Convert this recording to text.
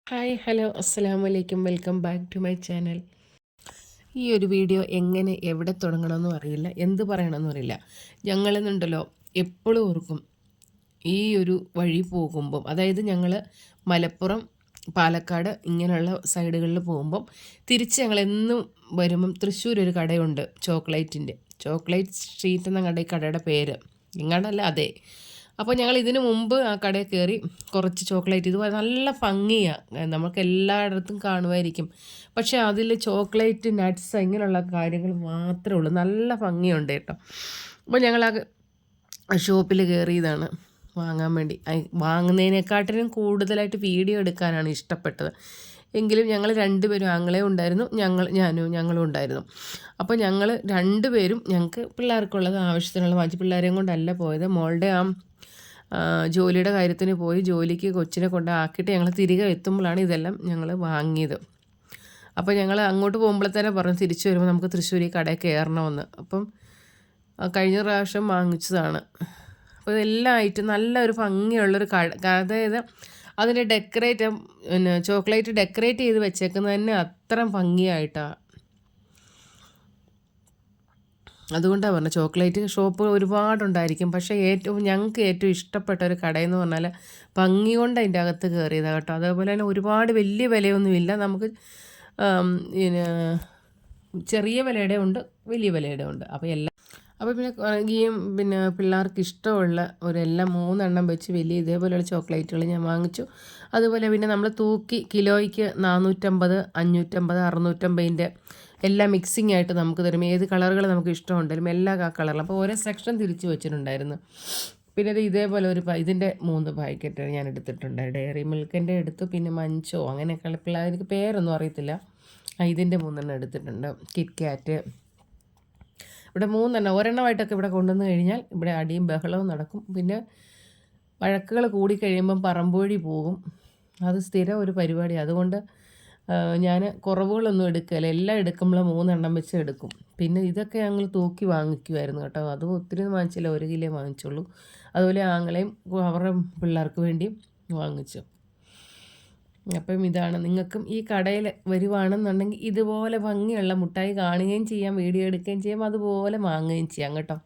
Hi hello അസ്സലാമു അലൈക്കും welcome back to my channel. ഈ ഒരു വീഡിയോ എങ്ങനെ എവിടെ തുടങ്ങണമെന്നും അറിയില്ല, എന്ത് പറയണമെന്നും അറിയില്ല. ഞങ്ങളെന്നുണ്ടല്ലോ എപ്പോഴും ഓർക്കും ഈ ഒരു വഴി പോകുമ്പം, അതായത് ഞങ്ങൾ മലപ്പുറം പാലക്കാട് ഇങ്ങനെയുള്ള സൈഡുകളിൽ പോകുമ്പം തിരിച്ച് ഞങ്ങളെന്നും വരുമ്പം തൃശ്ശൂർ ഒരു കടയുണ്ട് ചോക്ലേറ്റ് സ്ട്രീറ്റ് എന്ന കടയുടെ പേര് ഇങ്ങാണ്ടല്ല അതെ. അപ്പോൾ ഞങ്ങൾ ഇതിന് മുമ്പ് ആ കടയിൽ കയറി കുറച്ച് ചോക്ലേറ്റ് ഇതുപോലെ നല്ല ഭംഗിയാണ്, നമുക്ക് എല്ലായിടത്തും കാണുമായിരിക്കും. പക്ഷേ അതിൽ ചോക്ലേറ്റ് നട്ട്സ് ഇങ്ങനെയുള്ള കാര്യങ്ങൾ മാത്രമേ ഉള്ളൂ, നല്ല ഭംഗിയുണ്ട് കേട്ടോ. അപ്പോൾ ഞങ്ങൾ ആ ഷോപ്പിൽ കയറിയതാണ് വാങ്ങാൻ വേണ്ടി. വാങ്ങുന്നതിനെക്കാട്ടിലും കൂടുതലായിട്ട് വീഡിയോ എടുക്കാനാണ് ഇഷ്ടപ്പെട്ടത്. എങ്കിലും ഞങ്ങൾ രണ്ടുപേരും, ആങ്ങളെയും ഉണ്ടായിരുന്നു, ഞങ്ങളും ഉണ്ടായിരുന്നു. അപ്പോൾ ഞങ്ങൾ രണ്ടുപേരും ഞങ്ങൾക്ക് പിള്ളേർക്കുള്ളത് ആവശ്യത്തിനുള്ള വാങ്ങിച്ച്, പിള്ളേരെയും കൊണ്ടല്ല പോയത്, മോളുടെ ജോലിയുടെ കാര്യത്തിന് പോയി ജോലിക്ക് കൊച്ചിനെ കൊണ്ടാക്കിയിട്ട് ഞങ്ങൾ തിരികെ എത്തുമ്പോഴാണ് ഇതെല്ലാം ഞങ്ങൾ വാങ്ങിയത്. അപ്പോൾ ഞങ്ങൾ അങ്ങോട്ട് പോകുമ്പോഴത്തേനെ പറഞ്ഞു തിരിച്ചു വരുമ്പോൾ നമുക്ക് തൃശ്ശൂർ കടയിൽ കയറണമെന്ന്. അപ്പം കഴിഞ്ഞ പ്രാവശ്യം വാങ്ങിച്ചതാണ്. അപ്പോൾ ഇതെല്ലാം ആയിട്ട് നല്ലൊരു ഭംഗിയുള്ളൊരു അതായത് അതിൻ്റെ ചോക്ലേറ്റ് ഡെക്കറേറ്റ് ചെയ്ത് വെച്ചേക്കുന്നത് തന്നെ അത്ര ഭംഗിയായിട്ടാണ്. അതുകൊണ്ടാണ് പറഞ്ഞത്, ചോക്ലേറ്റ് ഷോപ്പ് ഒരുപാടുണ്ടായിരിക്കും, പക്ഷേ ഞങ്ങൾക്ക് ഏറ്റവും ഇഷ്ടപ്പെട്ട ഒരു കടയെന്ന് പറഞ്ഞാൽ ഭംഗി കൊണ്ട് അതിൻ്റെ അകത്ത് കയറിയതാണ് കേട്ടോ. അതേപോലെ തന്നെ ഒരുപാട് വലിയ വിലയൊന്നുമില്ല, നമുക്ക് പിന്നെ ചെറിയ വിലയുടെ ഉണ്ട്, വലിയ വിലയുടെ ഉണ്ട്. അപ്പോൾ പിന്നെ പിള്ളേർക്ക് ഇഷ്ടമുള്ള ഒരെല്ലാം 3 വെച്ച് വലിയ ഇതേപോലെയുള്ള ചോക്ലേറ്റുകൾ ഞാൻ വാങ്ങിച്ചു. അതുപോലെ പിന്നെ നമ്മൾ തൂക്കി കിലോയ്ക്ക് 450, 550, 650 എല്ലാം മിക്സിംഗ് ആയിട്ട് നമുക്ക് തരും. ഏത് കളറുകൾ നമുക്ക് ഇഷ്ടമുണ്ടെങ്കിലും എല്ലാ കളറിലും. അപ്പോൾ ഓരോ സെക്ഷൻ തിരിച്ച് വെച്ചിട്ടുണ്ടായിരുന്നു. പിന്നെ ഇതേപോലെ ഇതിൻ്റെ 3 പാക്കറ്റ് ഞാൻ എടുത്തിട്ടുണ്ട്. ഡയറി മിൽക്കിൻ്റെ എടുത്തു, പിന്നെ മഞ്ചോ അങ്ങനെയൊക്കെയുള്ള പിള്ളേർക്ക് പേരൊന്നും അറിയത്തില്ല. ഇതിൻ്റെ 3 എടുത്തിട്ടുണ്ട്. കിറ്റ്കാറ്റ് ഇവിടെ 3 ഒരെണ്ണമായിട്ടൊക്കെ ഇവിടെ കൊണ്ടുവന്ന് കഴിഞ്ഞാൽ ഇവിടെ അടിയും ബഹളവും നടക്കും. പിന്നെ വഴക്കുകൾ കൂടിക്കഴിയുമ്പം പറമ്പൊഴി പോകും. അത് സ്ഥിരം ഒരു പരിപാടിയാണ്. അതുകൊണ്ട് ഞാൻ കുറവുകളൊന്നും എടുക്കുകയില്ല, എല്ലാം എടുക്കുമ്പോൾ 3 വെച്ച് എടുക്കും. പിന്നെ ഇതൊക്കെ ഞങ്ങൾ തൂക്കി വാങ്ങിക്കുമായിരുന്നു കേട്ടോ. അതും ഒത്തിരി വാങ്ങിച്ചില്ല, 1 കിലോ വാങ്ങിച്ചുള്ളൂ. അതുപോലെ ആങ്ങളെയും അവരുടെ പിള്ളേർക്ക് വേണ്ടിയും വാങ്ങിച്ചു. അപ്പം ഇതാണ്, നിങ്ങൾക്കും ഈ കടയിൽ വരുവാണെന്നുണ്ടെങ്കിൽ ഇതുപോലെ ഭംഗിയുള്ള മുട്ടായി കാണുകയും ചെയ്യാം, വീഡിയോ എടുക്കുകയും ചെയ്യാം, അതുപോലെ വാങ്ങുകയും ചെയ്യാം കേട്ടോ.